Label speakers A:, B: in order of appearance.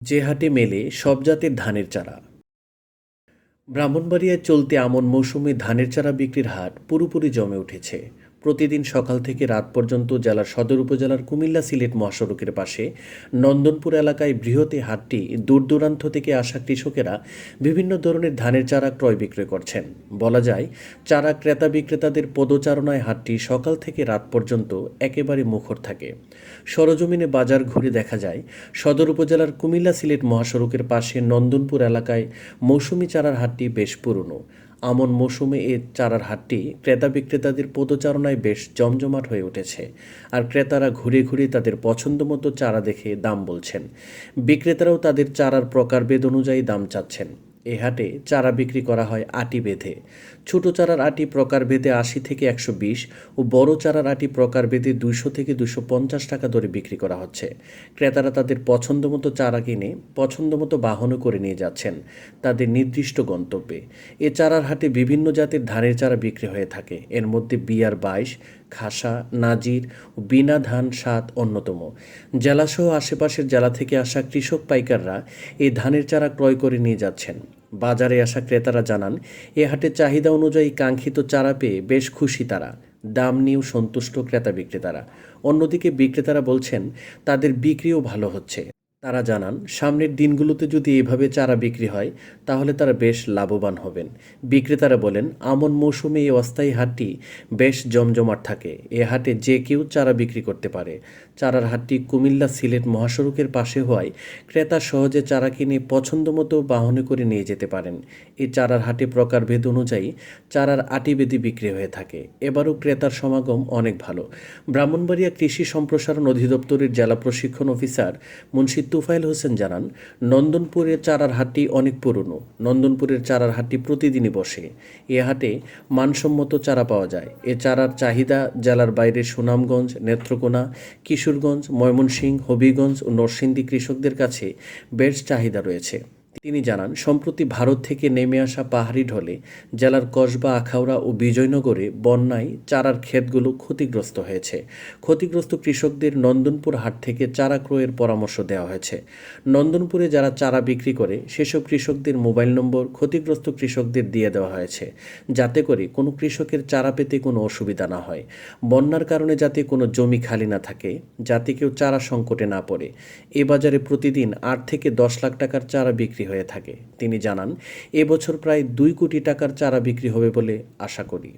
A: যে হাটে মেলে সব জাতের ধানের চারা। ব্রাহ্মণবাড়িয়ায় চলতি আমন মৌসুমে ধানের চারা বিক্রির হাট পুরোপুরি জমে উঠেছে। প্রতিদিন সকাল থেকে রাত পর্যন্ত জেলার সদর উপজেলার কুমিল্লা সিলেট মহাসড়কের পাশে নন্দনপুর এলাকায় বৃহৎ এই হাটটি দূর দূরান্ত থেকে আসা কৃষকেরা বিভিন্ন ধরনের ধানের চারা ক্রয় বিক্রয় করছেন। বলা যায়, চারা ক্রেতা বিক্রেতাদের পদচারণায় হাটটি সকাল থেকে রাত পর্যন্ত একেবারে মুখর থাকে। সরজমিনে বাজার ঘুরে দেখা যায়, সদর উপজেলার কুমিল্লা সিলেট মহাসড়কের পাশে নন্দনপুর এলাকায় মৌসুমি চারার হাটটি বেশ পুরনো। আমন মৌসুমে এ চারার হাটটি ক্রেতা বিক্রেতাদের পদচারণায় বেশ জমজমাট হয়ে উঠেছে। আর ক্রেতারা ঘুরে ঘুরে তাদের পছন্দমতো চারা দেখে দাম বলছেন। বিক্রেতারাও তাদের চারার প্রকারভেদ অনুযায়ী দাম চাচ্ছেন। এ হাটে চারা বিক্রি করা হয় আটি বেঁধে। ছোট চারার আটি প্রকারভেদে ৮০ থেকে ১২০ ও বড় চারার আটি প্রকারভেদে ২০০ থেকে ২৫০ টাকা দরে বিক্রি করা হচ্ছে। ক্রেতারা তাদের পছন্দমতো চারা কিনে পছন্দমতো বাহনও করে নিয়ে যাচ্ছেন তাদের নির্দিষ্ট গন্তব্যে। এ চারার হাটে বিভিন্ন জাতের ধানের চারা বিক্রি হয়ে থাকে। এর মধ্যে BR-22, খাসা, নাজির ও বিনা ধান ৭ অন্যতম। জেলাসহ আশেপাশের জেলা থেকে আসা কৃষক পাইকাররা এই ধানের চারা ক্রয় করে নিয়ে যাচ্ছেন। বাজারে আসা ক্রেতারা জানান, এ হাটে চাহিদা অনুযায়ী কাঙ্ক্ষিত চারা পেয়ে বেশ খুশি তারা। দাম নিয়েও সন্তুষ্ট ক্রেতা বিক্রেতারা। অন্যদিকে বিক্রেতারা বলছেন, তাদের বিক্রিও ভালো হচ্ছে। তারা জানান, সামনের দিনগুলোতে যদি এভাবে চারা বিক্রি হয় তাহলে তারা বেশ লাভবান হবেন। বিক্রেতারা বলেন, আমন মৌসুমে এই অস্থায়ী হাটটি বেশ জমজমাট থাকে। এ হাটে যে কেউ চারা বিক্রি করতে পারে। চারার হাটটি কুমিল্লা সিলেট মহাসড়কের পাশে হওয়ায় ক্রেতা সহজে চারা কিনে পছন্দমতো বাহনে করে নিয়ে যেতে পারেন। এই চারার হাটে প্রকারভেদ অনুযায়ী চারার আটি বেঁধে বিক্রি হয়ে থাকে। এবারও ক্রেতার সমাগম অনেক ভালো। ব্রাহ্মণবাড়িয়া কৃষি সম্প্রসারণ অধিদপ্তরের জেলা প্রশিক্ষণ অফিসার মুন্সি তুফাইল হোসেন জানান, নন্দনপুরের চারার হাটটি অনেক পুরনো। নন্দনপুরের চারার হাটটি প্রতিদিনই বসে। এ হাটে মানসম্মত চারা পাওয়া যায়। এ চারার চাহিদা জেলার বাইরে সুনামগঞ্জ, নেত্রকোনা, কিশোরগঞ্জ, ময়মনসিংহ, হবিগঞ্জ ও নরসিংদী কৃষকদের কাছে বেশ চাহিদা রয়েছে। তিনি জানান, সম্প্রতি ভারত থেকে নেমে আসা পাহাড়ি ঢলে জেলার কসবা, আখাউড়া ও বিজয়নগরে বন্যায় চারার ক্ষেতগুলো ক্ষতিগ্রস্ত হয়েছে। ক্ষতিগ্রস্ত কৃষকদের নন্দনপুর হাট থেকে চারা ক্রয়ের পরামর্শ দেওয়া হয়েছে। নন্দনপুরে যারা চারা বিক্রি করে সেসব কৃষকদের মোবাইল নম্বর ক্ষতিগ্রস্ত কৃষকদের দিয়ে দেওয়া হয়েছে, যাতে করে কোনো কৃষকের চারা পেতে কোনো অসুবিধা না হয়। বন্যার কারণে যাতে কোনো জমি খালি না থাকে, যাতে কেউ চারা সংকটে না পড়ে। এ বাজারে প্রতিদিন ৮ থেকে ১০ লাখ টাকার চারা বিক্রি হয়ে থাকে। তিনি জানান, এবছর প্রায় ২ কোটি টাকার চারা বিক্রি হবে বলে আশা করি।